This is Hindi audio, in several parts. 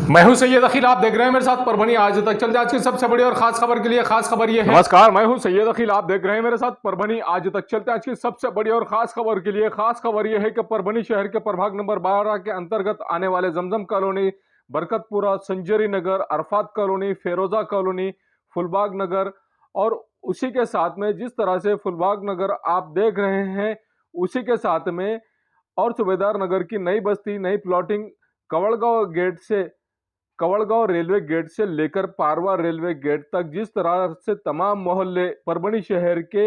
मैं हूं सैयद अखिल, आप देख रहे हैं मेरे साथ परभनी आज तक। चलते आज की सबसे बड़ी और खास खबर के लिए। खास खबर ये है। नमस्कार, मैं हूं सैयद अखिल, आप देख रहे हैं मेरे साथ परभनी आज तक। चलते आज की सबसे बड़ी और खास खबर के लिए। खास खबर यह है कि परभनी शहर के प्रभाग नंबर 12 के अंतर्गत आने वाले जमजम कॉलोनी, बरकतपुरा, संजरी नगर, अरफात कॉलोनी, फेरोजा कॉलोनी, फुलबाग नगर और उसी के साथ में जिस तरह से फुलबाग नगर आप देख रहे हैं, उसी के साथ में और सूबेदार नगर की नई बस्ती, नई प्लॉटिंग कवड़गांव रेलवे गेट से लेकर पारवा रेलवे गेट तक, जिस तरह से तमाम मोहल्ले परभनी शहर के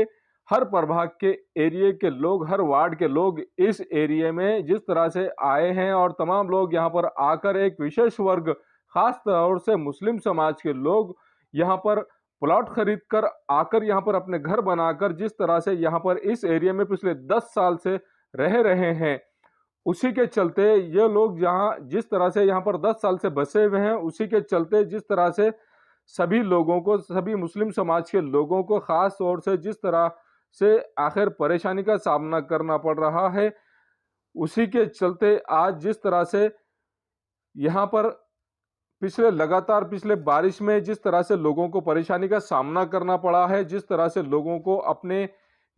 हर प्रभाग के एरिया के लोग, हर वार्ड के लोग इस एरिया में जिस तरह से आए हैं और तमाम लोग यहां पर आकर एक विशेष वर्ग, खास तौर से मुस्लिम समाज के लोग यहां पर प्लॉट खरीद कर आकर यहां पर अपने घर बनाकर जिस तरह से यहां पर इस एरिया में पिछले 10 साल से रह रहे हैं, उसी के चलते ये लोग जहां जिस तरह से यहाँ पर 10 साल से बसे हुए हैं, उसी के चलते जिस तरह से सभी लोगों को, सभी मुस्लिम समाज के लोगों को खास तौर से जिस तरह से आखिर परेशानी का सामना करना पड़ रहा है, उसी के चलते आज जिस तरह से यहाँ पर लगातार पिछले बारिश में जिस तरह से लोगों को परेशानी का सामना करना पड़ा है, जिस तरह से लोगों को अपने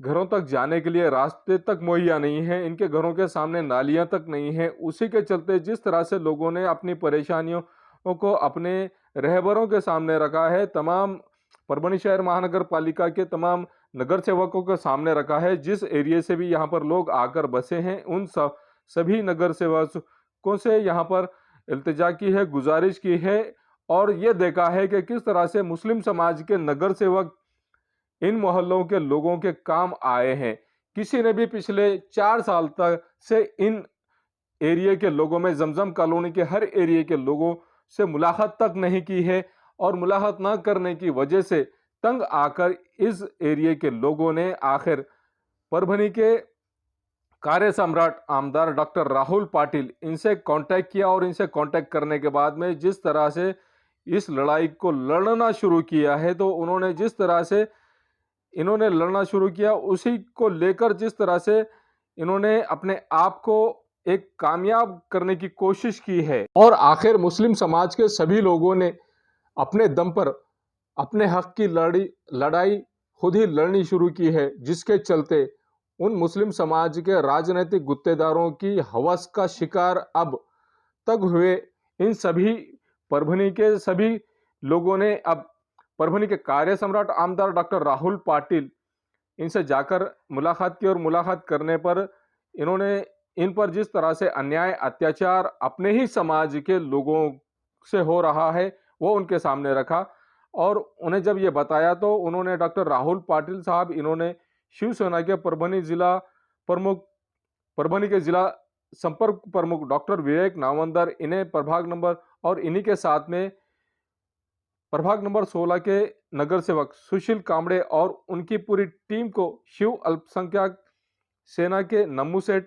घरों तक जाने के लिए रास्ते तक मुहैया नहीं है, इनके घरों के सामने नालियां तक नहीं है, उसी के चलते जिस तरह से लोगों ने अपनी परेशानियों को अपने रहबरों के सामने रखा है, तमाम परभनी शहर महानगर पालिका के तमाम नगर सेवकों के सामने रखा है, जिस एरिया से भी यहाँ पर लोग आकर बसे हैं, उन सभी नगर सेवकों से यहाँ पर इल्तिजा की है, गुजारिश की है और ये देखा है कि किस तरह से मुस्लिम समाज के नगर सेवक इन मोहल्लों के लोगों के काम आए हैं। किसी ने भी पिछले 4 साल तक से इन एरिया के लोगों में, जमजम कॉलोनी के हर एरिया के लोगों से मुलाकात तक नहीं की है और मुलाकात न करने की वजह से तंग आकर इस एरिया के लोगों ने आखिर परभनी के कार्य सम्राट आमदार डॉक्टर राहुल पाटिल, इनसे कांटेक्ट किया और इनसे कांटेक्ट करने के बाद में जिस तरह से इस लड़ाई को लड़ना शुरू किया है, तो उन्होंने जिस तरह से इन्होंने लड़ना शुरू किया, उसी को लेकर जिस तरह से इन्होंने अपने आप को एक कामयाब करने की कोशिश की है और आखिर मुस्लिम समाज के सभी लोगों ने अपने दम पर अपने हक की लड़ाई खुद ही लड़नी शुरू की है, जिसके चलते उन मुस्लिम समाज के राजनीतिक गुत्तेदारों की हवस का शिकार अब तक हुए इन सभी परभनी के सभी लोगों ने अब परभनी के कार्य सम्राट आमदार डॉक्टर राहुल पाटिल, इनसे जाकर मुलाकात की और मुलाकात करने पर इन्होंने इन पर जिस तरह से अन्याय अत्याचार अपने ही समाज के लोगों से हो रहा है, वो उनके सामने रखा और उन्हें जब ये बताया तो उन्होंने डॉक्टर राहुल पाटिल साहब, इन्होंने शिवसेना के परभनी के जिला संपर्क प्रमुख डॉक्टर विवेक नावंदर, इन्हें प्रभाग नंबर और इन्हीं के साथ में प्रभाग नंबर 16 के नगर सेवक सुशील कामड़े और उनकी पूरी टीम को शिव अल्पसंख्यक सेना के नम्मू सेठ,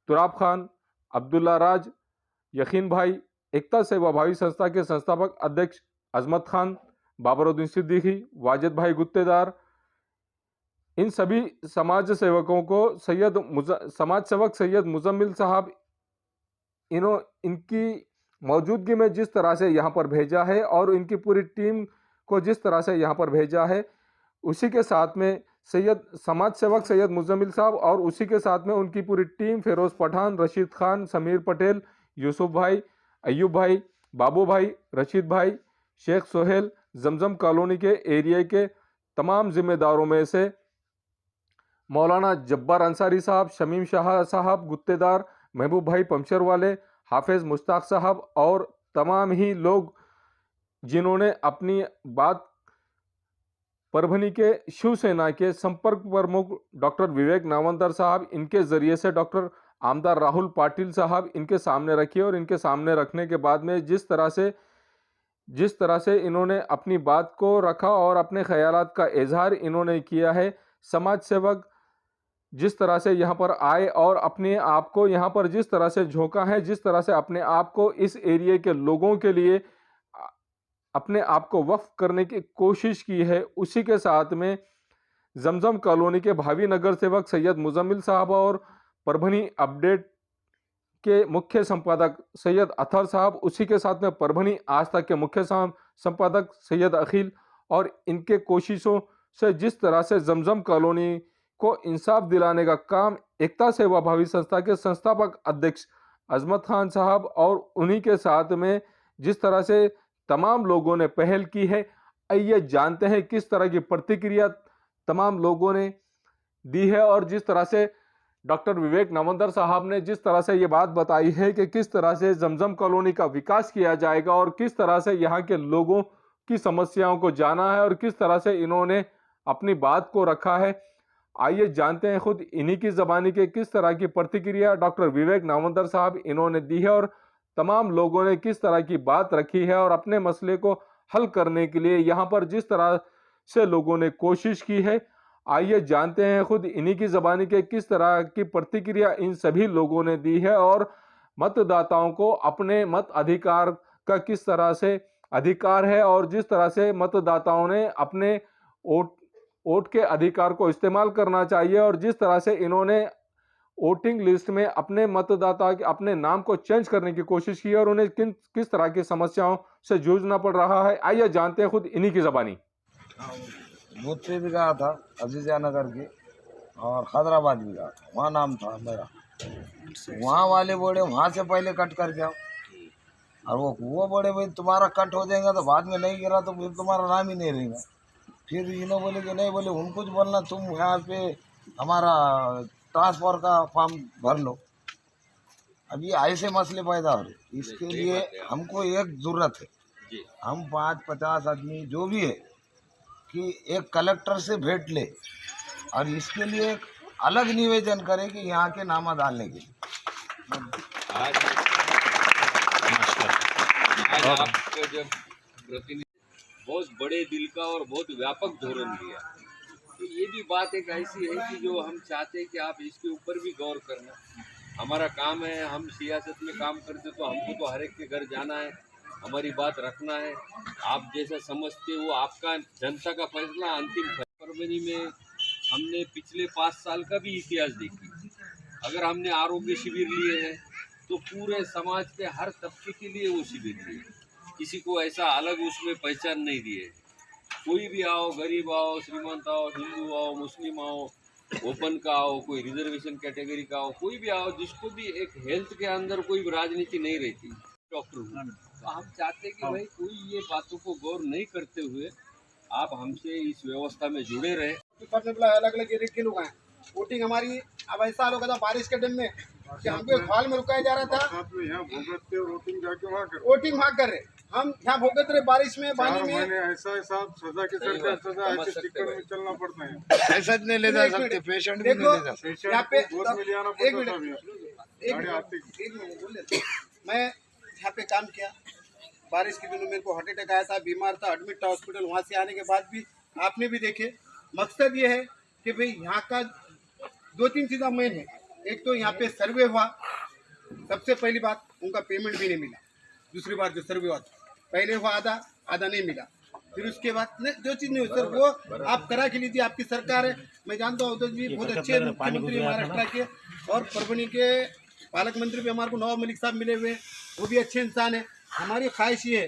तुराब खान, अब्दुल्ला राज, यकीन भाई, एकता सेवा भावी संस्था के संस्थापक अध्यक्ष अजमत खान, बाबरुद्दीन सिद्दीकी, वाजिद भाई गुत्तेदार, इन सभी समाज सेवकों को समाज सेवक सैयद मुजम्मिल साहब इनकी मौजूदगी में जिस तरह से यहाँ पर भेजा है और इनकी पूरी टीम को जिस तरह से यहाँ पर भेजा है, उसी के साथ में समाज सेवक सैयद मुजम्मिल साहब और उसी के साथ में उनकी पूरी टीम, फिरोज पठान, रशीद खान, समीर पटेल, यूसुफ भाई, अयूब भाई, बाबू भाई, रशीद भाई, शेख सोहेल, जमजम कॉलोनी के एरिया के तमाम जिम्मेदारों में से मौलाना जब्बार अंसारी साहब, शमीम शाह साहब गुत्तेदार, महबूब भाई पंचर वाले, हाफिज मुश्ताक साहब और तमाम ही लोग जिन्होंने अपनी बात परभनी के शिवसेना के संपर्क प्रमुख डॉक्टर विवेक नावंदर साहब, इनके जरिए से डॉक्टर आमदार राहुल पाटिल साहब इनके सामने रखी और इनके सामने रखने के बाद में जिस तरह से इन्होंने अपनी बात को रखा और अपने ख्यालात का इजहार इन्होंने किया है, समाज सेवक जिस तरह से यहाँ पर आए और अपने आप को यहाँ पर जिस तरह से झोंका है, जिस तरह से अपने आप को इस एरिया के लोगों के लिए अपने आप को वक्फ करने की कोशिश की है, उसी के साथ में जमजम कॉलोनी के भावी नगर सेवक सैयद मुजम्मिल साहब और परभनी अपडेट के मुख्य संपादक सैयद अतहर साहब, उसी के साथ में परभनी आज तक के मुख्य संपादक सैयद अखिल, और इनके कोशिशों से जिस तरह से जमजम कॉलोनी को इंसाफ दिलाने का काम एकता सेवा भावी संस्था के संस्थापक अध्यक्ष अजमत खान साहब और उन्हीं के साथ में जिस तरह से तमाम लोगों ने पहल की है, आइए जानते हैं किस तरह की प्रतिक्रिया तमाम लोगों ने दी है और जिस तरह से डॉक्टर विवेक नावंदर साहब ने जिस तरह से ये बात बताई है कि किस तरह से जमजम कॉलोनी का विकास किया जाएगा और किस तरह से यहाँ के लोगों की समस्याओं को जाना है और किस तरह से इन्होंने अपनी बात को रखा है। आइए जानते हैं खुद इन्हीं की ज़बानी के किस तरह की प्रतिक्रिया डॉक्टर विवेक नावंदर साहब इन्होंने दी है और तमाम लोगों ने किस तरह की बात रखी है और अपने मसले को हल करने के लिए यहाँ पर जिस तरह से लोगों ने कोशिश की है। आइए जानते हैं खुद इन्हीं की ज़बानी के किस तरह की प्रतिक्रिया इन सभी लोगों ने दी है और मतदाताओं को अपने मत अधिकार का किस तरह से अधिकार है और जिस तरह से मतदाताओं ने अपने वोट के अधिकार को इस्तेमाल करना चाहिए और जिस तरह से इन्होंने वोटिंग लिस्ट में अपने मतदाता के अपने नाम को चेंज करने की कोशिश की और उन्हें किस तरह की समस्याओं से जूझना पड़ रहा है। आइए जानते हैं खुद इन्हीं की ज़बानी। बूथ पे भी गया था अजीजा नगर के और खैदराबाद भी गया था, वहाँ नाम था मेरा। वहाँ वाले बोले वहाँ से पहले कट कर जाओ और वो बोले भाई तुम्हारा कट हो जाएगा तो बाद में नहीं गिरा तो फिर तुम्हारा नाम ही नहीं रहेगा। फिर इन्होंने बोले कि नहीं, बोले उनको तो बोलना तुम यहाँ पे हमारा ट्रांसफर का फॉर्म भर लो। अब ये ऐसे मसले पैदा हो रहे, इसके लिए हमको एक ज़रूरत है, हम 5-50 आदमी जो भी है कि एक कलेक्टर से भेंट ले और इसके लिए एक अलग निवेदन करें कि यहाँ के नामा डालने के लिए। आज आपको जब प्रतिनिधि बहुत बड़े दिल का और बहुत व्यापक धोरण दिया, तो ये भी बात एक ऐसी है कि जो हम चाहते हैं कि आप इसके ऊपर भी गौर करना। हमारा काम है, हम सियासत में काम करते तो हमको तो हर एक के घर जाना है, हमारी बात रखना है। आप जैसा समझते हो आपका जनता का फैसला अंतिम फैसला। परभनी में हमने पिछले 5 साल का भी इतिहास देखी। अगर हमने आरोग्य शिविर लिए हैं तो पूरे समाज के हर तबके के लिए वो शिविर लिए, किसी को ऐसा अलग उसमें पहचान नहीं दिए। कोई भी आओ, गरीब आओ, श्रीमंत आओ, हिंदू आओ, मुस्लिम आओ, ओपन का आओ, कोई रिजर्वेशन कैटेगरी का आओ, कोई भी आओ, जिसको भी एक हेल्थ के अंदर कोई राजनीति नहीं रहती। डॉक्टर हूँ तो हम चाहते हैं कि भाई कोई ये बातों को गौर नहीं करते हुए आप हमसे इस व्यवस्था में जुड़े रहे। अलग अलग एरिया के लोग आए, वोटिंग हमारी अब ऐसा लोग था बारिश के दिन में कि हमको एक हॉल में रुकाया जा रहा था, वोटिंग वहाँ कर रहे, हम यहाँ भोगत रहे बारिश में पानी में। ऐसा सजा के सर सजा ऐसे स्टिकर में चलना पड़ता है, ऐसा नहीं ले जा सकते, पेशेंट भी नहीं ले जा सकते। यहाँ पे एक मिनट मैं यहाँ पे काम किया, बारिश के दिनों मेरे को हार्ट अटैक आया था, बीमार था, एडमिट था हॉस्पिटल। वहाँ से आने के बाद भी आपने भी देखे, मकसद ये है कि भाई यहाँ का 2-3 चीज़ें मेन है। एक तो यहाँ पे सर्वे हुआ, सबसे पहली बात उनका पेमेंट भी नहीं मिला। दूसरी बात जो सर्वे हुआ पहले हुआ आधा नहीं मिला। फिर उसके बाद जो चीज़ नहीं हुई सर वो आप करा के लीजिए, आपकी सरकार है। मैं जानता हूँ उद्धव जी बहुत अच्छे मुख्यमंत्री महाराष्ट्र के, और परभनी के पालक मंत्री भी हमारे को नवाब मलिक साहब मिले हुए, वो भी अच्छे इंसान है। हमारी ख्वाहिश ये है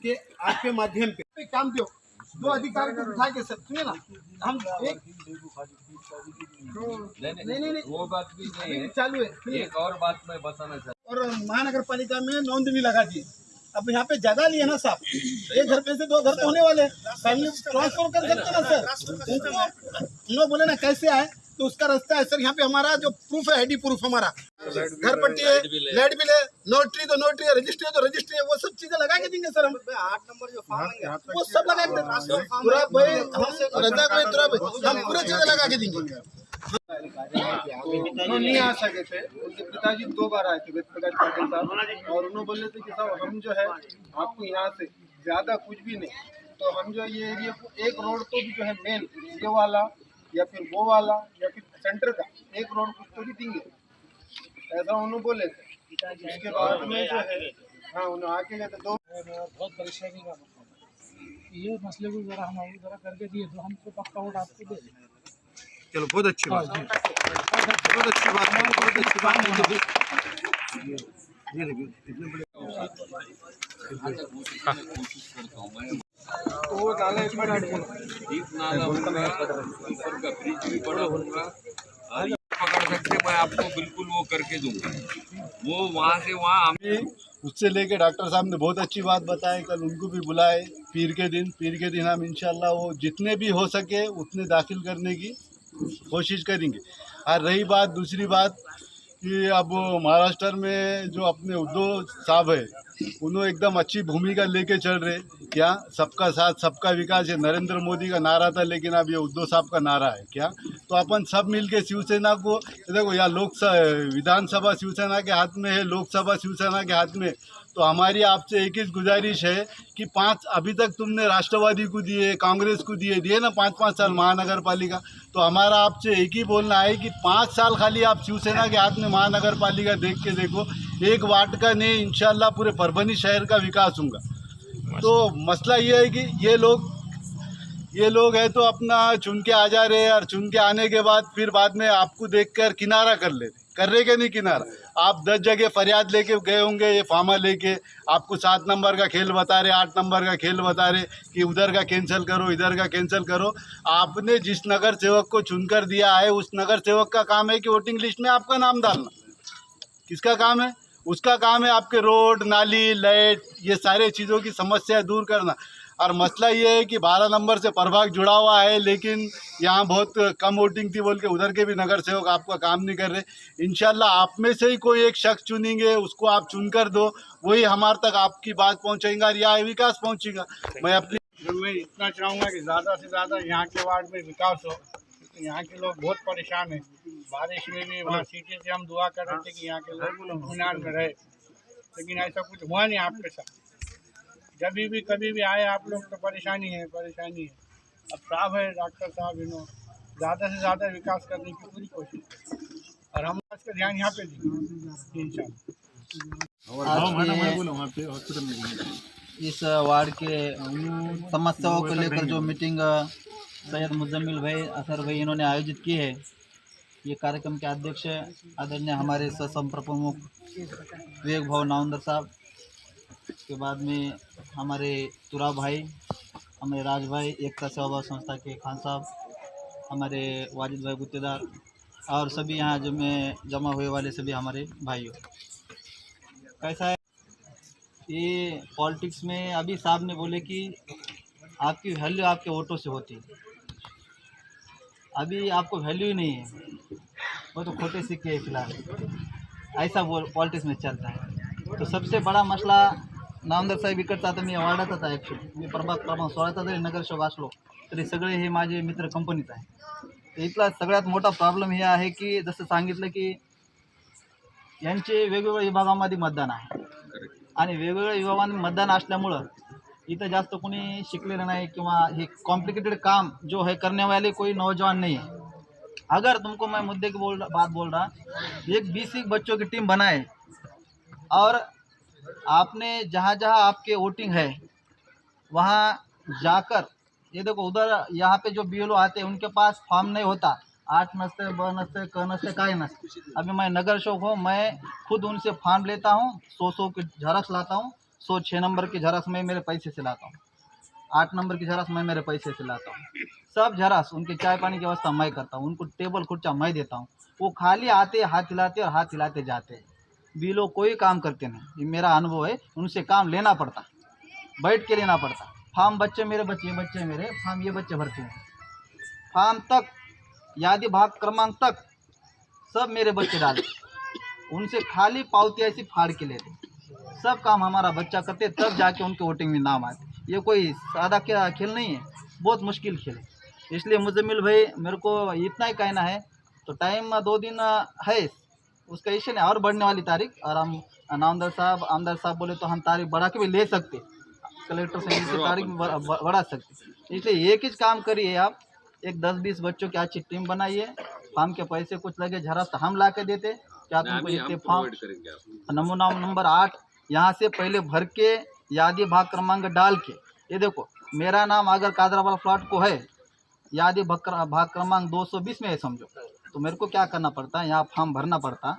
कि आपके माध्यम पे काम दो, 2 अधिकारी को उठा के सर सुनिए ना, हम एक नहीं वो बात भी नहीं है, चालू है। एक और बात मैं बताना चाहता हूँ। और महानगर पालिका में नोंदनी लगा दी। अब यहाँ पे जगह ली है ना साहब, एक घर पे से 2 घर तो होने वाले, फैमिली ट्रांसफर कर सकते ना सर। उन्होंने बोले ना कैसे आए तो उसका रास्ता है सर। यहाँ पे हमारा जो प्रूफ है, आईडी प्रूफ हमारा, घर पट्टी है, लाइट बिल है, नोटरी तो नोटरी है, रजिस्ट्री है तो रजिस्ट्री है, वो सब चीजें लगा के देंगे सर। हम 8 नंबर जो फॉर्म है वो सब लगा के देंगे पूरा भाई, हम रजा भाई तुरंत हम पूरे चीजें लगा के देंगे। नहीं आ सके थे, उनके पिताजी 2 बार आए थे वेद प्रकाश पाटिल साहब, और उन्होंने बोले थे कि साहब हम जो है आपको यहाँ से ज़्यादा कुछ भी नहीं, तो हम जो ये एरिया को एक रोड तो भी जो है मेन ये वाला या फिर वो वाला या फिर सेंटर का एक रोड कुछ तो भी देंगे, ऐसा उन्होंने बोले थे। उसके बाद में जो है हाँ उन्होंने आके गए थे 2 बहुत परेशानी का ये मसले को जरा हम जरा करके दिए तो हमको पक्का वोट आपको दे देंगे। चलो बहुत अच्छी बात, बहुत अच्छी बात है, बहुत अच्छी बात है। ये देखिए इतने बड़े कोशिश करता हूँ मैं। तो वो नाला इसमें डीप नाला होगा, ऊपर का ब्रिज भी बड़ा होगा और ये पकड़ सकते, मैं आपको बिल्कुल वो करके दूंगा। वो वहाँ से वहाँ हम उससे लेके डॉक्टर साहब ने बहुत अच्छी बात बताई, कल उनको भी बुलाए पीर के दिन हम इंशाल्लाह वो जितने भी हो सके उतने दाखिल करने की कोशिश करेंगे। और रही बात दूसरी बात कि अब महाराष्ट्र में जो अपने उद्धव साहब है उन्होंने एकदम अच्छी भूमिका लेके चल रहे, क्या सबका साथ सबका विकास है नरेंद्र मोदी का नारा था, लेकिन अब ये उद्धव साहब का नारा है क्या। तो अपन सब मिलके शिवसेना को देखो, या विधानसभा शिवसेना के हाथ में है, लोकसभा शिवसेना के हाथ में। तो हमारी आपसे एक ही गुजारिश है कि 5 अभी तक तुमने राष्ट्रवादी को दिए, कांग्रेस को दिए ना 5-5 साल महानगर पालिका। तो हमारा आपसे एक ही बोलना है कि 5 साल खाली आप शिवसेना के हाथ में महानगर पालिका देख के देखो, एक वार्ड का नहीं इंशाल्लाह पूरे परभनी शहर का विकास होगा। तो मसला ये है कि ये लोग है तो अपना चुन के आ जा रहे हैं, और चुन के आने के बाद में आपको देखकर किनारा कर रहे के नहीं किनारा। आप 10 जगह फरियाद लेके गए होंगे, ये फार्मा लेके आपको 7 नंबर का खेल बता रहे, 8 नंबर का खेल बता रहे कि उधर का कैंसिल करो, इधर का कैंसिल करो। आपने जिस नगर सेवक को चुनकर दिया है उस नगर सेवक का काम है कि वोटिंग लिस्ट में आपका नाम डालना। किसका काम है? उसका काम है आपके रोड, नाली, लाइट, ये सारे चीज़ों की समस्या दूर करना। और मसला ये है कि 12 नंबर से प्रभाग जुड़ा हुआ है, लेकिन यहाँ बहुत कम वोटिंग थी बोल के उधर के भी नगर सेवक आपका काम नहीं कर रहे। इंशाल्लाह आप में से ही कोई एक शख्स चुनेंगे, उसको आप चुनकर दो, वही हमारे तक आपकी बात पहुँचाएंगा और यहाँ विकास पहुँचेगा। मैं इतना चाहूँगा कि ज़्यादा से ज़्यादा यहाँ के वार्ड में विकास हो। यहाँ के लोग बहुत परेशान हैं, बारिश में भी वहाँ सीटे से हम दुआ कर रहे थे कि यहाँ के लोग इत्मीनान में रहे, लेकिन ऐसा कुछ हुआ नहीं आपके साथ। जब भी कभी भी आए आप लोग तो परेशानी है। अब साहब है डॉक्टर साहब, इन्होंने ज़्यादा से ज़्यादा विकास करने की पूरी कोशिश की और हम इसका ध्यान यहाँ पे देंगे इंशाल्लाह। इस वार्ड के समस्याओं को लेकर जो मीटिंग सैयद मुजम्मिल भाई, असर भाई इन्होंने आयोजित की है, ये कार्यक्रम के अध्यक्ष आदरणीय हमारे सहसंपर्क प्रमुख विवेक भाव नावंदर साहब, के बाद में हमारे तुरा भाई, हमारे राज भाई, एकता सेवा संस्था के खान साहब, हमारे वाजिद भाई गुत्तेदार और सभी यहाँ जो में जमा हुए वाले सभी हमारे भाइयों। कैसा है ये पॉलिटिक्स में, अभी साहब ने बोले कि आपकी वैल्यू आपके वोटों से होती है, अभी आपको वैल्यू ही नहीं है, वो तो खोटे सिक्के है फिलहाल, ऐसा वो पॉलिटिक्स में चलता है। तो सबसे बडा मसला नामदार साहेब इकडचा आता मी वार्डातच आहे, ॲक्च्युली मी प्रभाग क्रमांक 16चा जरी नगरसेवक असलो तरी सगळे हे माझे मित्र कंपनीत आहे। तर इथला सगळ्यात मोठा प्रॉब्लेम हे आहे की जसं सांगितलं की यांचे वेगवेगळ्या विभागामध्ये मतदान आहे आणि वेगवेगळ्या विभागांमध्ये मतदान असल्यामुळं इथं जास्त कोणी शिकलेलं नाही किंवा हे कॉम्प्लिकेटेड काम जो है करने वाले कोई नौजवान नहीं है। अगर तुमको मैं मुद्दे की बात बोल रहा, एक 20 बच्चों की टीम बनाए और आपने जहाँ जहाँ आपके वोटिंग है वहाँ जाकर, ये देखो उधर यहाँ पे जो BLO आते हैं उनके पास फॉर्म नहीं होता, 8 नस्ते, ब नस्ते, क नस्ते, काय नस्ते। अभी मैं नगर सेवक हूँ, मैं खुद उनसे फॉर्म लेता हूँ, 100 की झरक्स लाता हूँ, 106 नंबर की झरक्स मैं मेरे पैसे से लाता हूँ, 8 नंबर की झरक्स मैं मेरे पैसे से लाता हूँ, सब झरक्स उनके चाय पानी की व्यवस्था मैं करता हूँ, उनको टेबल कुर्चा मैं देता हूँ। वो खाली आते हाथ हिलाते और हाथ हिलाते जाते हैं, BLO कोई काम करते नहीं। ये मेरा अनुभव है, उनसे काम लेना पड़ता, बैठ के लेना पड़ता। फार्म बच्चे मेरे, बच्चे मेरे, फार्म ये बच्चे भरते हैं, फार्म तक यादी भाग क्रमांक तक सब मेरे बच्चे डाले, उनसे खाली पावती ऐसी फाड़ के लेते, सब काम हमारा बच्चा करते, तब जाके उनके वोटिंग में नाम आते। ये कोई सादा क्या खेल नहीं है, बहुत मुश्किल खेल है। इसलिए मुजम्मिल भाई मेरे को इतना ही कहना है, तो टाइम 2 दिन है, उसका इश्यू नहीं और बढ़ने वाली तारीख, और हम आमदार साहब बोले तो हम तारीख बढ़ा के भी ले सकते, कलेक्टर से इनकी तारीख बढ़ा सकते। इसलिए एक ही काम करिए आप, एक 10-20 बच्चों की अच्छी टीम बनाइए, फार्म के पैसे कुछ लगे झरस तो हम ला के देते, क्या तुमको इतने फॉर्म, नमूना नंबर 8 यहाँ से पहले भर के यादी भाग क्रमांक डाल के, ये देखो मेरा नाम अगर कादरावाला प्लॉट को है, यादी भाग क्रमांक 220 में है समझो, तो मेरे को क्या करना पड़ता है, यहाँ फॉर्म भरना पड़ता,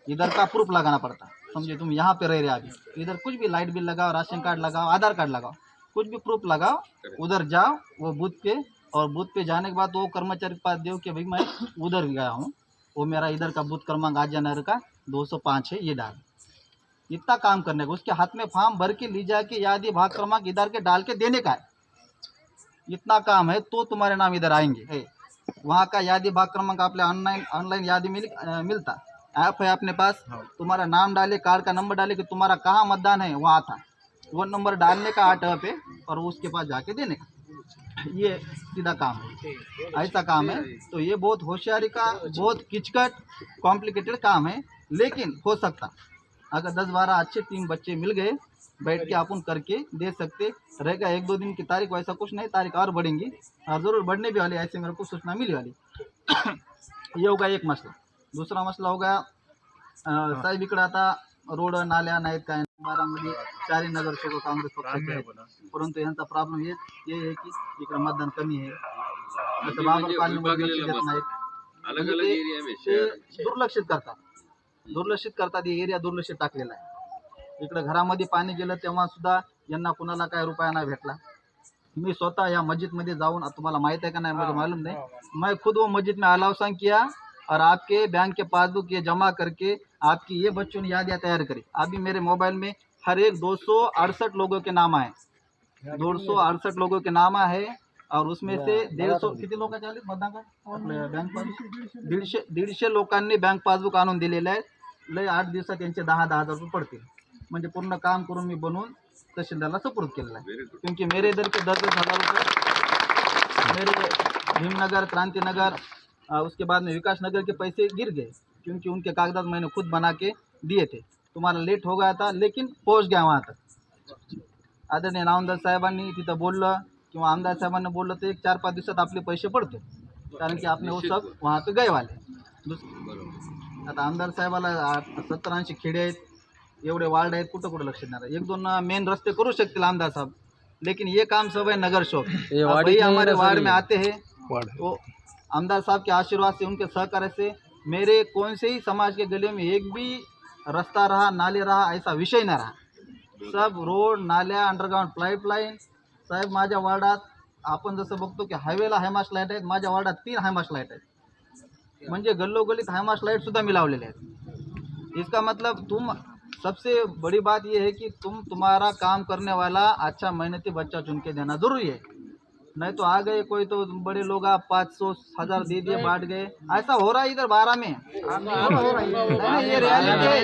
इधर का प्रूफ लगाना पड़ता। समझे तुम यहाँ पे रह रहे अभी, इधर कुछ भी लाइट बिल लगाओ, राशन कार्ड लगाओ, आधार कार्ड लगाओ, कुछ भी प्रूफ लगाओ, उधर जाओ वो बूथ पे, और बूथ पे जाने के बाद वो कर्मचारी के पास दो कि भाई मैं उधर गया हूँ, वो मेरा इधर का बूथ क्रमांक आजानगर का 205 है, ये डाल। इतना काम करने का, उसके हाथ में फॉर्म भर के ली जाके यादी भाग क्रमांक इधर के डाल के देने का है। इतना काम है तो तुम्हारे नाम इधर आएंगे। वहाँ का यादी भाग क्रमांक आपने ऑनलाइन यादी मिलता, ऐप है अपने पास, तुम्हारा नाम डाले, कार्ड का नंबर डाले कि तुम्हारा कहाँ मतदान है, वहाँ था, वो नंबर डालने का 8 पे, और उसके पास जाके देने का। ये सीधा काम है, ऐसा काम है। तो ये बहुत होशियारी का, बहुत किचकट कॉम्प्लिकेटेड काम है, लेकिन हो सकता अगर 10-12 अच्छे टीम बच्चे मिल गए, बैठ के अपन करके दे सकते रहेगा। 1-2 दिन की तारीख वैसा कुछ नहीं, तारीख और बढ़ेंगी और ज़रूर बढ़ने भी वाली, ऐसे मेरे को सूचना मिली वाली। ये होगा एक मसला। दूसरा मसला हो गया साहेब इकडे आता रोड नाल्या नाहीत काय, बारामध्ये 4 नगरसेवक काँग्रेस पक्षाचे आहेत, परंतु यांचा प्रॉब्लेम ये है की इकडे मतदान कमी आहे, जसं बाबर कॉलनीमध्ये लक्ष देत नाहीत, अलग अलग एरिया में ते दुर्लक्षित करतात, हे एरिया दुर्लक्षित टाकलेला आहे। इकडे घरामध्ये पाणी गेलं तेव्हा सुद्धा यांना कुणाला काय रुपया नाही भेटला। मी स्वतः या मस्जिदमध्ये जाऊन, तुम्हाला माहित है का नहीं मुझे मालूम नहीं, मैं खुद वो मस्जिद में अलाउसान किया और आपके बैंक के पासबुक ये जमा करके आपकी ये बच्चों ने यादियाँ तैयार करी। अभी मेरे मोबाइल में हर एक 268 लोगों के नाम आए, 268 लोगों के नाम है, और उसमें से 150 किती लोक झाले मतदान आपल्या बँक पासबुक 150 लोकांनी बँक पासबुक आणून दिलेलं आहे। लय 8 दिवसात त्यांचे 10,000 रुपये पडतील, म्हणजे पूर्ण काम करून मी बनवून तहसीलदारला सुपूर्द केलेला है। क्योंकि मेरे इधर के 10,000 रुपये मेरे भीमनगर, क्रांतिनगर, उसके बाद में विकास नगर के पैसे गिर गए, क्योंकि उनके कागजात मैंने खुद बना के दिए थे। तुम्हारा लेट हो गया था, लेकिन पहुंच गया वहाँ तक। आदरणीय नामदार साहेबांनी तिथं बोललं किंवा आमदार साहेबांना बोललं तर 1-4-5 दिवसात आपले पैसे पडते, कारण की आपने वो सब वहाँ पे गए वाले। आता आमदार साहेबाला 70-80 खेडे आहेत, एवढे वार्ड आहेत, कुठं कुठं लक्ष देणार। 1-2 मेन रस्ते करू शकतील आमदार साहब, लेकिन ये काम सब है नगर शोक। भाई हमारे वार्ड में आते हैं, तो आमदार साहब के आशीर्वाद से, उनके सहकार्य से मेरे कौन से ही समाज के गले में एक भी रास्ता रहा, नाले रहा, ऐसा विषय न रहा। सब रोड, नाल्या, अंडरग्राउंड पाईपलाईन। साहेब माझ्या वार्डात आपण जसं बघतो की हायवेला हायमास्ट लाईट आहेत, माझ्या वार्डात 3 हायमास्ट लाईट आहेत, म्हणजे गल्लोगल्लीत हायमास्ट लाईट सुद्धा मिलावलेले आहेत। इसका मतलब तुम, सबसे बड़ी बात यह है कि तुम्हारा काम करने वाला अच्छा मेहनती बच्चा चुन के देना जरूरी है। नहीं तो आ गए कोई तो बड़े लोग, आप 500,000 दे दिए, बांट गए, ऐसा हो रहा है इधर 12 में। ये रियलिटी है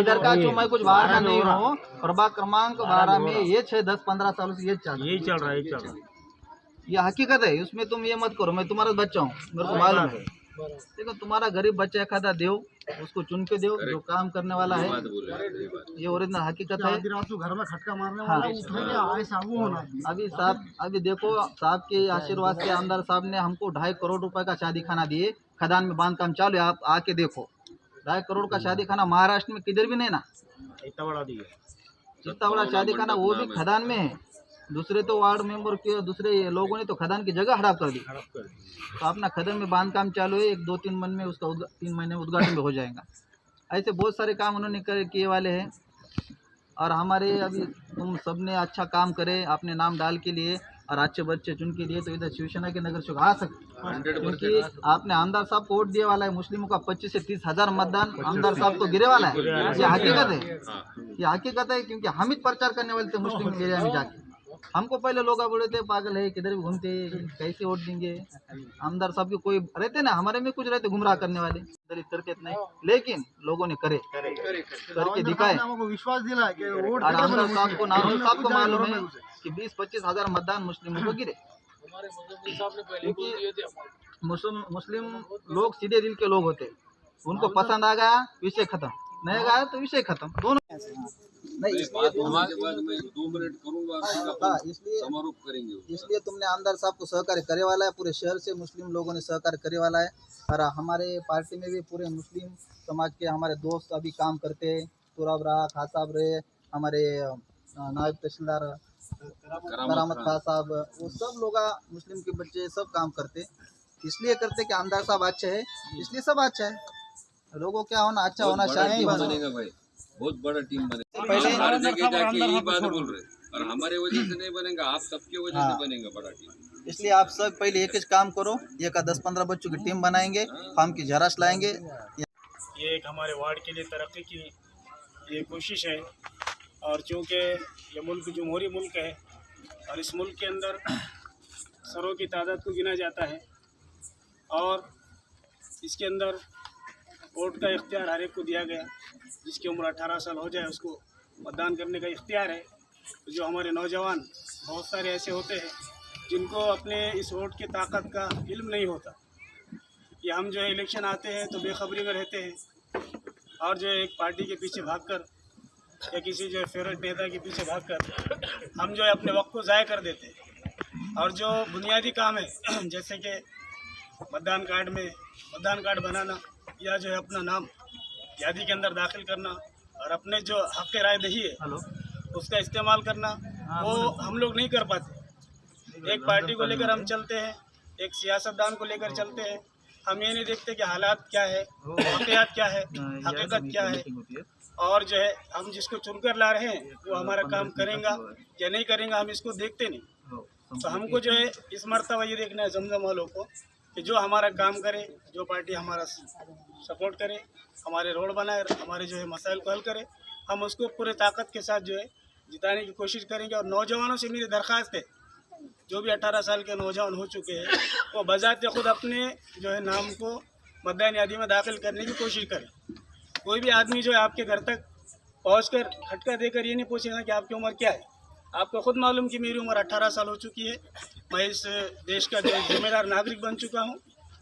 इधर का, जो मैं कुछ बाहर का नहीं हूँ, प्रभाग क्रमांक 12 में ये 6-10-15 सालों से ये चल रहा है। ये हकीकत है, उसमें तुम ये मत करो, मैं तुम्हारा बच्चा हूँ, मेरे को मालूम है। देखो तुम्हारा गरीब बच्चा एखादा दो, उसको चुन के दो जो काम करने वाला है, ये ओरिजिनल हकीकत है। घर में खटका मारने हाँ। ऐसा वो होना। अभी साहब, अभी देखो साहब के आशीर्वाद से आमदार साहब ने हमको 2.5 करोड़ रुपए का शादी खाना दिए, खदान में बांध काम चालू है, आप आके देखो। 2.5 करोड़ का शादी खाना महाराष्ट्र में किधर भी नहीं ना, इतना बड़ा दिया, इतना बड़ा शादी खाना, वो भी खदान में है। दूसरे तो वार्ड मेंबर के, दूसरे लोगों ने तो खदान की जगह हड़प कर दी, तो अपना खदान में बांध काम चालू है, 1-2-3 महीने में उसका 3 महीने में उद्घाटन भी हो जाएगा। ऐसे बहुत सारे काम उन्होंने किए वाले हैं। और हमारे अभी तुम सबने अच्छा काम करे, अपने नाम डाल के लिए और अच्छे बच्चे चुन के लिए, तो इधर शिवसेना के नगर से आ सकते, क्योंकि आपने आमदार साहब को वोट दिए वाला है। मुस्लिमों का 25 से 30 हज़ार मतदान आमदार साहब को गिरे वाला है, ये हकीकत है, ये हकीकत है। क्योंकि हम ही प्रचार करने वाले थे मुस्लिम एरिया में जाके, हमको पहले लोग बोले थे पागल है, किधर भी घूमते, कैसे वोट देंगे। आमदार साहब के कोई रहते ना, हमारे में कुछ रहते गुमराह करने वाले, दलित करते नहीं, लेकिन लोगों ने करके दिखाए। विश्वास दिला कि वोट और आमदार साहब को, नामदार साहब को मालूम है कि 20-25 हज़ार मतदान मुस्लिमों को गिरे, क्योंकि मुस्लिम लोग सीधे दिल के लोग होते, उनको पसंद आ गया विषय खत्म, नहीं गया तो विषय खत्म, दोनों नहीं। हमारे बाद में 2 मिनट करूंगा, हाँ, इसलिए समारोह करेंगे। इसलिए तुमने आमदार साहब को सहकार्य करे वाला है, पूरे शहर से मुस्लिम लोगों ने सहकार्य करे वाला है। और हमारे पार्टी में भी पूरे मुस्लिम समाज के हमारे दोस्त अभी काम करते हैं, तुराब रहा, खां साहब रहे, हमारे नायब तहसीलदार करामत खां साहब, वो सब लोग मुस्लिम के बच्चे सब काम करते, इसलिए करते कि आमदार साहब अच्छे हैं, इसलिए सब अच्छा है। लोगों क्या होना अच्छा बहुत होना बड़ा चाहिए टीम बस। बनेगा भाई, बहुत बड़ा टीम बनेगा। पहले आप हर जगह जाके यही बात बोल रहे हैं, और हमारे वजह से नहीं बनेगा, आप सबके वजह से हाँ। बनेगा बड़ा टीम। इसलिए आप सब पहले एक काम करो, एक 10-15 बच्चों की टीम बनाएंगे, फार्म की झराश लाएंगे। ये एक हमारे वार्ड के लिए तरक्की की ये कोशिश है। और चूँकि ये मुल्क जमहूरी मुल्क है और इस मुल्क के अंदर सरों की तादाद को गिना जाता है और इसके अंदर वोट का इख्तियार हर एक को दिया गया। जिसकी उम्र 18 साल हो जाए उसको मतदान करने का इख्तियार है। जो हमारे नौजवान बहुत सारे ऐसे होते हैं जिनको अपने इस वोट की ताकत का इल्म नहीं होता। ये हम जो है इलेक्शन आते हैं तो बेखबरी में रहते हैं और जो है एक पार्टी के पीछे भागकर या किसी जो है फेवरेट नेता के पीछे भागकर हम जो है अपने वक्त को ज़ाय कर देते हैं। और जो बुनियादी काम है जैसे कि मतदान कार्ड बनाना या जो है अपना नाम यादी के अंदर दाखिल करना और अपने जो हक़ राय दही है उसका इस्तेमाल करना, वो हम लोग नहीं कर पाते। एक पार्टी को लेकर हम चलते हैं, एक सियासतदान को लेकर चलते हैं, हम ये नहीं देखते कि हालात क्या है, वाक़यात क्या है, हकीकत क्या है। और जो है हम जिसको चुनकर ला रहे हैं वो हमारा काम करेंगे या नहीं करेंगे, हम इसको देखते नहीं। तो हमको जो है इस मर्तबा ये देखना है जमजम वालों को कि जो हमारा काम करे, जो पार्टी हमारा सपोर्ट करे, हमारे रोड बनाए, हमारे जो है मसाइल को हल करे, हम उसको पूरे ताकत के साथ जो है जिताने की कोशिश करेंगे। और नौजवानों से मेरी दरख्वास्त है, जो भी 18 साल के नौजवान हो चुके हैं वो बजाते खुद अपने जो है नाम को मतदान यादी में दाखिल करने की कोशिश करें। कोई भी आदमी जो है आपके घर तक पहुंचकर खटका देकर ये नहीं पूछेगा कि आपकी उम्र क्या है। आपको खुद मालूम कि मेरी उम्र 18 साल हो चुकी है, मैं इस देश का जो जिम्मेदार नागरिक बन चुका हूँ।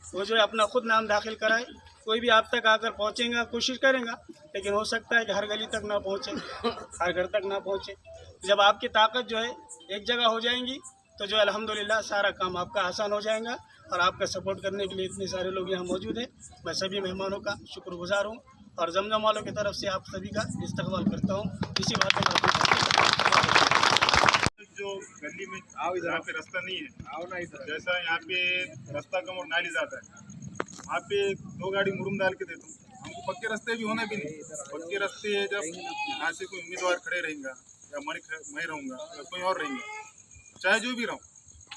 वो जो है अपना खुद नाम दाखिल कराए। कोई भी आप तक आकर पहुँचेगा कोशिश करेगा, लेकिन हो सकता है कि हर गली तक ना पहुँचे, हर घर तक ना पहुँचे। जब आपकी ताकत जो है एक जगह हो जाएंगी तो जो अल्हम्दुलिल्लाह सारा काम आपका आसान हो जाएगा। और आपका सपोर्ट करने के लिए इतने सारे लोग यहाँ मौजूद हैं। मैं सभी मेहमानों का शुक्रगुजार हूँ और जमजम वालों की तरफ से आप सभी का इस्तकबाल करता हूँ। इसी बात पर जो गली में यहाँ पे रास्ता नहीं है, आओ ना इधर। जैसा यहाँ पे रास्ता कम और नाली जाता है, वहाँ पे 2 गाड़ी मुरुम डाल के देता हूँ। हमको पक्के रास्ते भी होने भी नहीं। पक्के रास्ते जब यहाँ से कोई उम्मीदवार खड़े रहेगा या मैं रहूँगा या कोई और रहेंगे, चाहे जो भी रहूँ,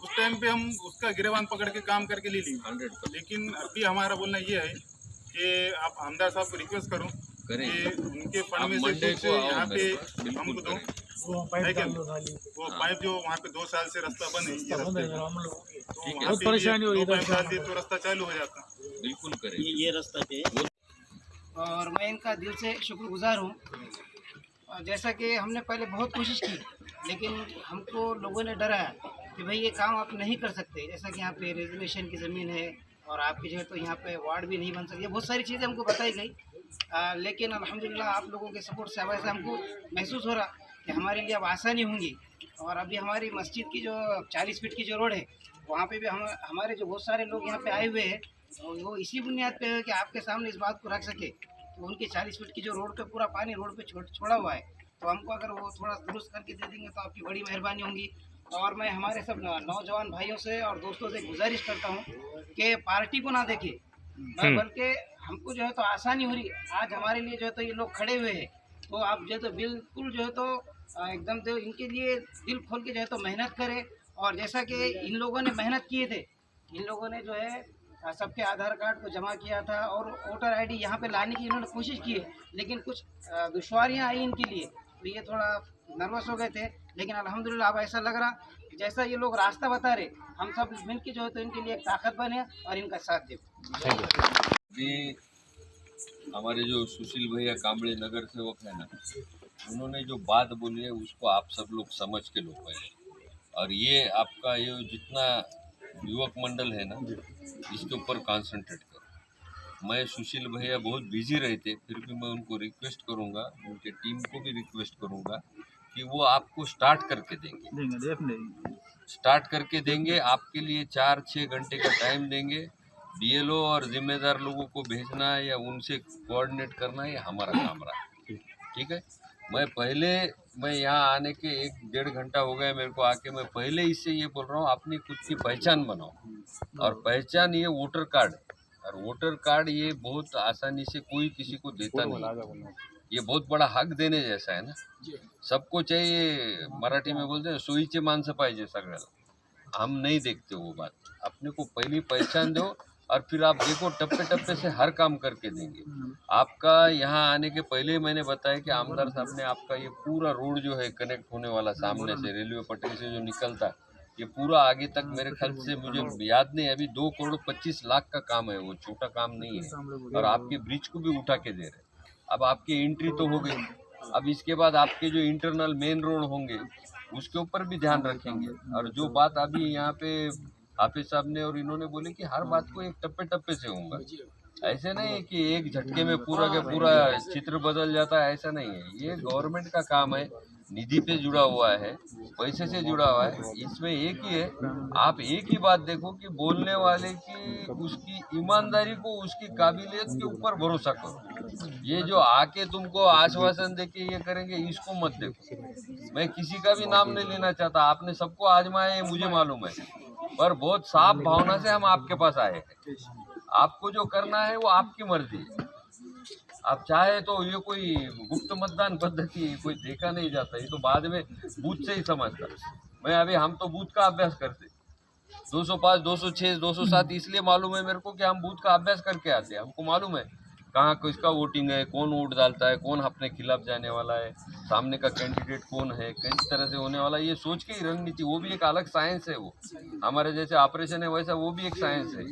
उस टाइम पे हम उसका गिरेबान पकड़ के काम करके ले लेंगे। लेकिन अभी हमारा बोलना ये है कि आप आमदार साहब को रिक्वेस्ट करो कि उनके फंड में से कुछ यहाँ पे हमको दो। वो पाइप जो वहाँ पे 2 साल से रास्ता बंद है, ये रास्ते तो वहाँ पे परेशानी हो रही है, तो रास्ता चालू हो जाता। बिल्कुल करें ये रास्ता पे। और मैं इनका दिल से शुक्रगुजार हूँ। और जैसा कि हमने पहले बहुत कोशिश की, लेकिन हमको लोगों ने डराया कि भाई ये काम आप नहीं कर सकते। जैसा कि यहाँ पे रिजर्वेशन की ज़मीन है और आपकी जो है तो यहाँ पे वार्ड भी नहीं बन सकती, बहुत सारी चीज़ें हमको बताई गई। लेकिन अल्हम्दुलिल्लाह आप लोगों के सपोर्ट से अब ऐसा हमको महसूस हो रहा कि हमारे लिए अब आसानी होंगी। और अभी हमारी मस्जिद की जो 40 फीट की जो रोड है, वहाँ पे भी हमारे जो बहुत सारे लोग यहाँ पे आए हुए हैं, वो इसी बुनियाद पे है कि आपके सामने इस बात को रख सके। तो उनकी 40 फीट की जो रोड पे पूरा पानी रोड पे छोड़ा हुआ है, तो हमको अगर वो थोड़ा दुरुस्त करके दे देंगे तो आपकी बड़ी मेहरबानी होगी। और मैं हमारे सब नौजवान भाइयों से और दोस्तों से गुजारिश करता हूँ कि पार्टी को ना देखें, बल्कि हमको जो है तो आसानी हो रही है। आज हमारे लिए जो है तो ये लोग खड़े हुए हैं, तो आप जो है तो बिल्कुल जो है तो एकदम तो इनके लिए दिल खोल के जो है तो मेहनत करें। और जैसा कि इन लोगों ने मेहनत किए थे, इन लोगों ने जो है सबके आधार कार्ड को जमा किया था और वोटर आईडी यहाँ पे लाने की इन्होंने कोशिश की है, लेकिन कुछ दुश्वारियाँ आई इनके लिए, तो ये थोड़ा नर्वस हो गए थे। लेकिन अल्हम्दुलिल्लाह अब ऐसा लग रहा कि जैसा ये लोग रास्ता बता रहे, हम सब मिलकर जो है तो इनके लिए एक ताकत बने और इनका साथ दें। अभी हमारे जो सुशील भैया कांबळे नगर सेवक है ना, उन्होंने जो बात बोली है उसको आप सब लोग समझ के लो पहले। और ये आपका ये जितना युवक मंडल है ना, इसके ऊपर कंसंट्रेट करो। मैं सुशील भैया बहुत बिजी रहते, फिर भी मैं उनको रिक्वेस्ट करूंगा, उनके टीम को भी रिक्वेस्ट करूंगा कि वो आपको स्टार्ट करके देंगे, स्टार्ट करके देंगे। आपके लिए 4-6 घंटे का टाइम देंगे। बीएलओ और जिम्मेदार लोगों को भेजना है या उनसे कोऑर्डिनेट करना है, हमारा काम रहा। ठीक है, मैं यहाँ आने के 1-1.5 घंटा हो गया मेरे को आके। मैं पहले इससे ये बोल रहा हूँ, अपनी खुद की पहचान बनाओ। और पहचान ये वोटर कार्ड, और वोटर कार्ड ये बहुत आसानी से कोई किसी को देता नहीं, ये बहुत बड़ा हक देने जैसा है ना। सबको चाहिए, मराठी में बोलते हैं सोयीचे माणसं पाहिजे सगळ्याला। हम नहीं देखते वो बात, अपने को पहली पहचान दो और फिर आप देखो टप्पे टप्पे से हर काम करके देंगे। आपका यहाँ आने के पहले मैंने बताया कि आमदार साहब ने आपका ये पूरा रोड जो है कनेक्ट होने वाला सामने से रेलवे पटरी से जो निकलता है ये पूरा आगे तक, मेरे ख्याल से मुझे याद नहीं, अभी 2,25,00,000 का काम है, वो छोटा काम नहीं है। और आपके ब्रिज को भी उठा के दे रहे। अब आपकी एंट्री तो हो गई, अब इसके बाद आपके जो इंटरनल मेन रोड होंगे उसके ऊपर भी ध्यान रखेंगे। और जो बात अभी यहाँ पे हाफिज साहब ने और इन्होंने बोले कि हर बात को एक टप्पे टप्पे से होगा, ऐसे नहीं है कि एक झटके में पूरा का पूरा चित्र बदल जाता है, ऐसा नहीं है। ये गवर्नमेंट का काम है, निधि पे जुड़ा हुआ है, पैसे से जुड़ा हुआ है। इसमें एक ही है, आप एक ही बात देखो कि बोलने वाले की उसकी ईमानदारी को, उसकी काबिलियत के ऊपर भरोसा करो। ये जो आके तुमको आश्वासन देके ये करेंगे, इसको मत देखो। मैं किसी का भी नाम नहीं लेना चाहता, आपने सबको आजमाया है मुझे मालूम है, पर बहुत साफ भावना से हम आपके पास आए हैं। आपको जो करना है वो आपकी मर्जी है। आप चाहे तो ये कोई गुप्त मतदान पद्धति कोई देखा नहीं जाता, ये तो बाद में बूथ से ही समझता। मैं अभी हम तो बूथ का अभ्यास करते, 205, 206, 207 इसलिए मालूम है मेरे को कि हम बूथ का अभ्यास करके आते हैं। हमको मालूम है कहाँ किसका वोटिंग है, कौन वोट डालता है, कौन अपने खिलाफ जाने वाला है, सामने का कैंडिडेट कौन है, किस तरह से होने वाला है, ये सोच के ही रणनीति, वो भी एक अलग साइंस है। वो हमारे जैसे ऑपरेशन है वैसा वो भी एक साइंस है।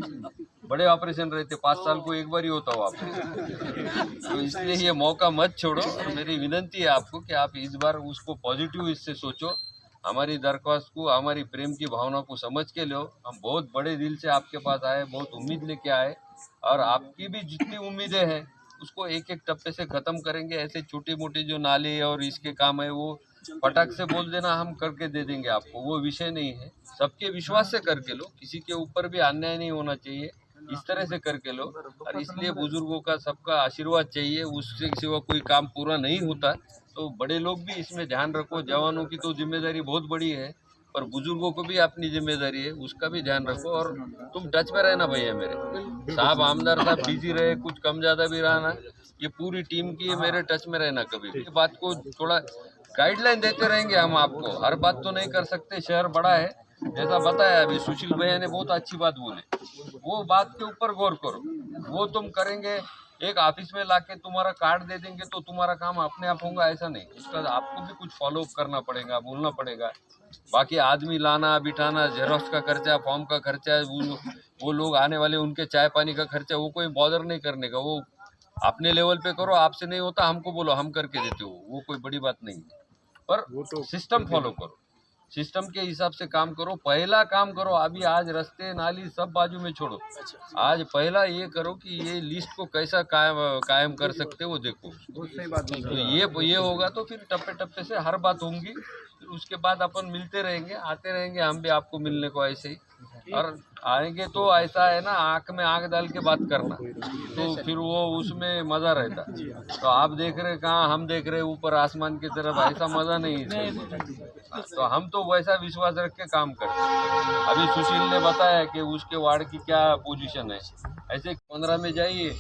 बड़े ऑपरेशन रहते 5 साल को एक बार ही होता हो ऑपरेशन, तो इसलिए ये मौका मत छोड़ो। मेरी विनंती है आपको कि आप इस बार उसको पॉजिटिव इससे सोचो, हमारी दरख्वास्त को, हमारी प्रेम की भावना को समझ के लो। हम बहुत बड़े दिल से आपके पास आए, बहुत उम्मीद लेके आए, और आपकी भी जितनी उम्मीदें हैं उसको एक एक टप्पे से ख़त्म करेंगे। ऐसे छोटे मोटे जो नाले और इसके काम है वो पटाख से बोल देना हम करके दे देंगे आपको, वो विषय नहीं है। सबके विश्वास से करके लो, किसी के ऊपर भी अन्याय नहीं होना चाहिए, इस तरह से करके लो। और इसलिए बुजुर्गों का सबका आशीर्वाद चाहिए, उससे सिवा कोई काम पूरा नहीं होता। तो बड़े लोग भी इसमें ध्यान रखो, जवानों की तो जिम्मेदारी बहुत बड़ी है, पर बुजुर्गों को भी अपनी जिम्मेदारी है, उसका भी ध्यान रखो। और तुम टच में रहना भैया, मेरे साहब आमदार साहब बिजी रहे, कुछ कम ज़्यादा भी रहना, ये पूरी टीम की है, मेरे टच में रहना। कभी भी बात को थोड़ा गाइडलाइन देते रहेंगे हम आपको, हर बात तो नहीं कर सकते, शहर बड़ा है। जैसा बताया अभी सुशील भैया ने बहुत अच्छी बात बोले, वो बात के ऊपर गौर करो, वो तुम करेंगे। एक ऑफिस में लाके तुम्हारा कार्ड दे देंगे तो तुम्हारा काम अपने आप होगा, ऐसा नहीं, उसका आपको भी कुछ फॉलो अप करना पड़ेगा, बोलना पड़ेगा। बाकी आदमी लाना बिठाना, जेरोक्स का खर्चा, फॉर्म का खर्चा, वो लोग आने वाले उनके चाय पानी का खर्चा, वो कोई बॉदर नहीं करने का, वो अपने लेवल पे करो। आपसे नहीं होता हमको बोलो, हम करके देते हो, वो कोई बड़ी बात नहीं है। पर सिस्टम फॉलो करो, सिस्टम के हिसाब से काम करो। पहला काम करो, अभी आज रास्ते नाली सब बाजू में छोड़ो, आज पहला ये करो कि ये लिस्ट को कैसा कायम कर सकते हो, देखो। तो ये होगा तो फिर टप्पे टप्पे से हर बात होंगी, फिर उसके बाद अपन मिलते रहेंगे, आते रहेंगे हम भी आपको मिलने को ऐसे ही। और आएंगे तो ऐसा है ना, आँख में आँख डाल के बात करना, तो फिर वो उसमें मज़ा रहता। तो आप देख रहे कहाँ, हम देख रहे ऊपर आसमान की तरफ, ऐसा मज़ा नहीं है। तो हम तो वैसा विश्वास रख के काम करते हैं। अभी सुशील ने बताया कि उसके वार्ड की क्या पोजीशन है, ऐसे 15 में जाइए,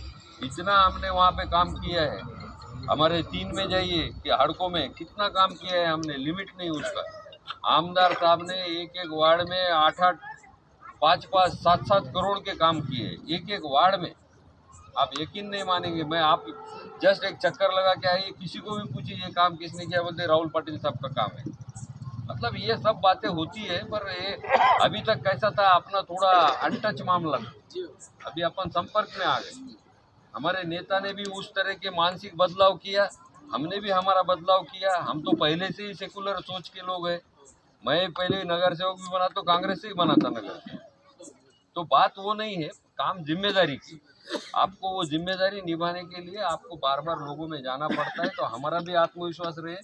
इतना हमने वहाँ पे काम किया है। हमारे 3 में जाइए कि हड़कों में कितना काम किया है हमने, लिमिट नहीं उसका। आमदार साहब ने एक एक वार्ड में 8-8, 5-5, 7-7 करोड़ के काम किए एक एक वार्ड में। आप यकीन नहीं मानेंगे, मैं आप जस्ट एक चक्कर लगा के आइए, किसी को भी पूछिए ये काम किसने किया, बोलते राहुल पाटिल साहब का काम है। मतलब ये सब बातें होती है, पर ये अभी तक कैसा था, अपना थोड़ा अनटच मामला था, अभी अपन संपर्क में आ गए। हमारे नेता ने भी उस तरह के मानसिक बदलाव किया, हमने भी हमारा बदलाव किया। हम तो पहले से ही सेकुलर सोच के लोग हैं। मैं पहले नगर सेवक भी बना तो कांग्रेस से ही बना था नगर सेवक। तो बात वो नहीं है, काम जिम्मेदारी की। आपको वो जिम्मेदारी निभाने के लिए आपको बार बार लोगों में जाना पड़ता है। तो हमारा भी आत्मविश्वास रहे,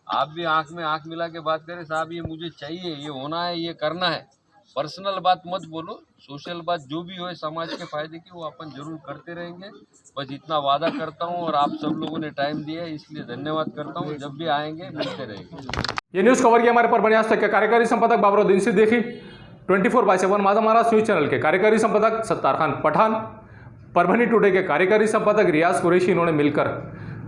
आप भी आंख में आंख मिला के बात करें, साहब ये मुझे चाहिए, ये होना है, ये करना है। पर्सनल बात मत बोलो, सोशल बात जो भी हो समाज के फायदे की, वो अपन जरूर करते रहेंगे। बस इतना वादा करता हूँ, और आप सब लोगों ने टाइम दिया है इसलिए धन्यवाद करता हूँ। जब भी आएंगे मिलते रहेंगे। ये न्यूज़ कवर किया हमारे परभणी आज तक के कार्यकारी संपादक बाबुराव दिनसी देखी, 24/7 माझा महाराष्ट्र न्यूज चैनल के कार्यकारी संपादक सत्तार खान पठान, परभनी टुडे के कार्यकारी संपादक रियाज कुरैशी, इन्होंने मिलकर।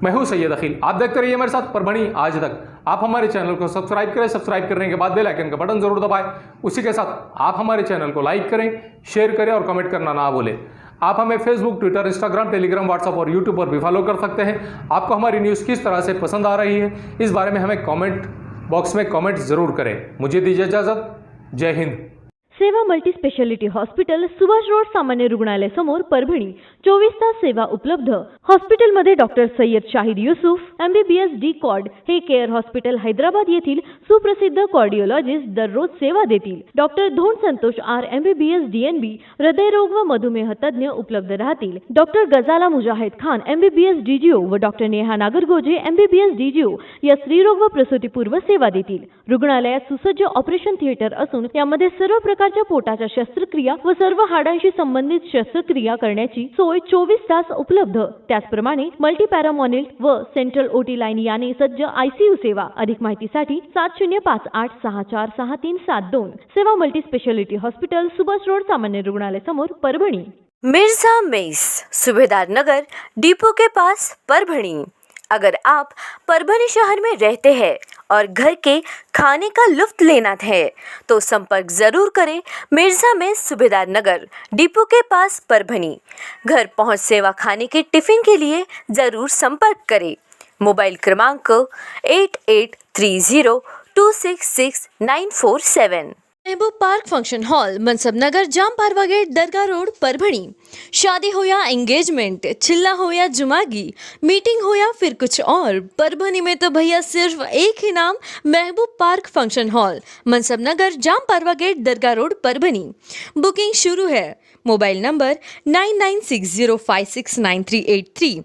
मैं हूं सैयद अखिल, आप देखते रहिए मेरे साथ परभनी आज तक। आप हमारे चैनल को सब्सक्राइब करें, सब्सक्राइब करने के बाद बेल आइकन का बटन जरूर दबाएं। उसी के साथ आप हमारे चैनल को लाइक करें, शेयर करें और कमेंट करना ना भूलें। आप हमें Facebook, Twitter, Instagram, Telegram, WhatsApp और यूट्यूब पर भी फॉलो कर सकते हैं। आपको हमारी न्यूज़ किस तरह से पसंद आ रही है, इस बारे में हमें कमेंट बॉक्स में कमेंट जरूर करें। मुझे दीजिए इजाजत, Jai Hind. Seva multi speciality hospital, Subhash road, सामान्य रुग्णालय समोर, परभणी। 24 तास सेवा उपलब्ध। हॉस्पिटलमध्ये doctor Syed Shahid Yusuf MBBS D कॉर्ड हे केअर हॉस्पिटल हैदराबाद येथील सुप्रसिद्ध कार्डिओलॉजिस्ट दररोज सेवा देतील। Doctor Dhond Santosh R MBBS DNB हृदयरोग व मधुमेह तज्ञ उपलब्ध राहतील। Doctor Ghazala Mujahid Khan MBBS DGO व doctor Neha Nagargoje MBBS DGO या स्त्रीरोग व प्रसूतीपूर्व सेवा देतील। रुग्णालयात सुसज्ज ऑपरेशन थिएटर असून यामध्ये सर्व प्रकारच्या पोटाच्या शस्त्रक्रिया व सर्व हाडांशी संबंधित शस्त्रक्रिया करण्याची सोय 24 तास उपलब्ध। त्याचप्रमाणे मल्टीपॅरामोनिल व सेंट्रल OT लाईन याने सज्ज ICU सेवा। अधिक माहितीसाठी 7058646372। सेवा multi speciality hospital, Subhash road, सामान्य रुग्णालय समोर, परभणी। मिर्जा मेस, सुबेदार नगर, डिपो के पास, परभणी। अगर आप परभणी शहर में रहते हैं और घर के खाने का लुत्फ लेना है तो संपर्क ज़रूर करें मिर्ज़ा में, सुबेदार नगर, डिपो के पास, परभणी। घर पहुंच सेवा खाने के टिफ़िन के लिए ज़रूर संपर्क करें। मोबाइल क्रमांक 8830266947। महबूब पार्क फंक्शन हॉल, मनसब नगर, जाम पारवा गेट, दरगाह रोड, परभणी। शादी हो या एंगेजमेंट, चिल्ला हो या जुमागी, मीटिंग हो या फिर कुछ और, परभणी में तो भैया सिर्फ एक ही नाम, महबूब पार्क फंक्शन हॉल, मनसब नगर, जाम पारवा गेट, दरगाह रोड, परभणी। बुकिंग शुरू है। Mobile number 9960569383,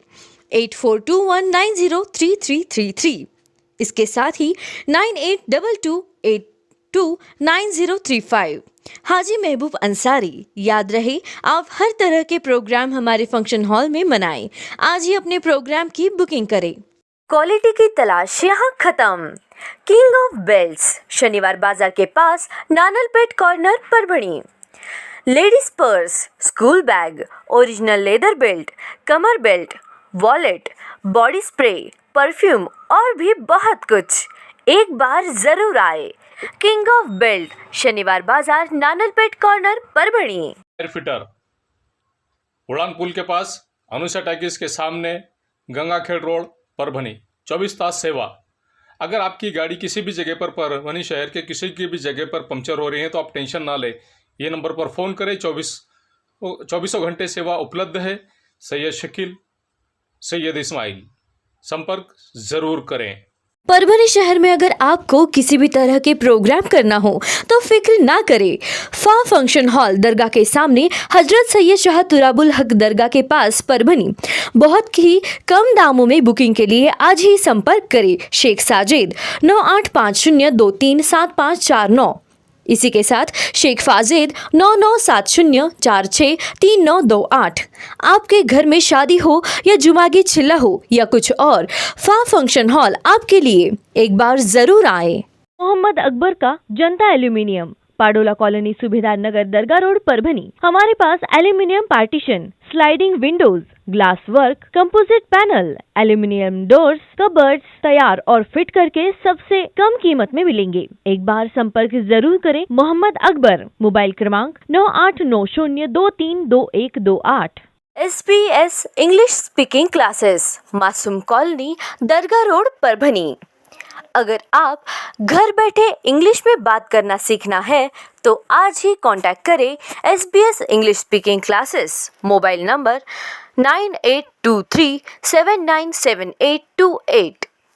8421903333। इसके साथ ही 9822829035। हाजी महबूब अंसारी। याद रहे, आप हर तरह के प्रोग्राम हमारे फंक्शन हॉल में मनाएं। आज ही अपने प्रोग्राम की बुकिंग करें। क्वालिटी की तलाश यहाँ खत्म। King of belts, Shaniwar Bazar के पास, Nanalpeth corner, Parbhani. Ladies purse, school bag, original leather belt, कमर belt, wallet, body spray, perfume और भी बहुत कुछ। एक बार जरूर आए। किंग ऑफ बेल्ट, शनिवार बाजार, नानलपेट कॉर्नर, परभणी। एयरफिटर, उड़ान पुल के पास, अनुषा टैक्स के सामने, गंगाखेड़ रोड, परभणी। 24 तास सेवा। अगर आपकी गाड़ी किसी भी जगह पर परभणी शहर के किसी की भी जगह पर पंक्चर हो रही है तो आप टेंशन ना लें, ये नंबर पर फ़ोन करें। 24 घंटे सेवा उपलब्ध है। सैयद शकील, सैयद इस्माइल, संपर्क ज़रूर करें। परभणी शहर में अगर आपको किसी भी तरह के प्रोग्राम करना हो तो फिक्र ना करें। फा फंक्शन हॉल, दरगाह के सामने, हजरत सैयद शाह तुराबुल हक दरगाह के पास, परभणी। बहुत ही कम दामों में बुकिंग के लिए आज ही संपर्क करें। शेख साजिद, 9850237549। इसी के साथ शेख फाजिद, 9970463928। आपके घर में शादी हो या जुमागी, चिल्ला हो या कुछ और, फा फंक्शन हॉल आपके लिए एक बार जरूर आए। मोहम्मद अकबर का Janata aluminium, Padola colony, Subedar Nagar, Dargah road, Parbhani. हमारे पास aluminium partition, sliding windows, glass work, composite panel, aluminium doors, cupboards तैयार और फिट करके सबसे कम कीमत में मिलेंगे। एक बार संपर्क जरूर करें। मोहम्मद अकबर। मोबाइल क्रमांक 9890232128। SBS इंग्लिश स्पीकिंग क्लासेस, मासूम कॉलोनी, दरगाह रोड, परभणी। अगर आप घर बैठे इंग्लिश में बात करना सीखना है तो आज ही कांटेक्ट करें SBS English speaking classes. Mobile number 9823797828।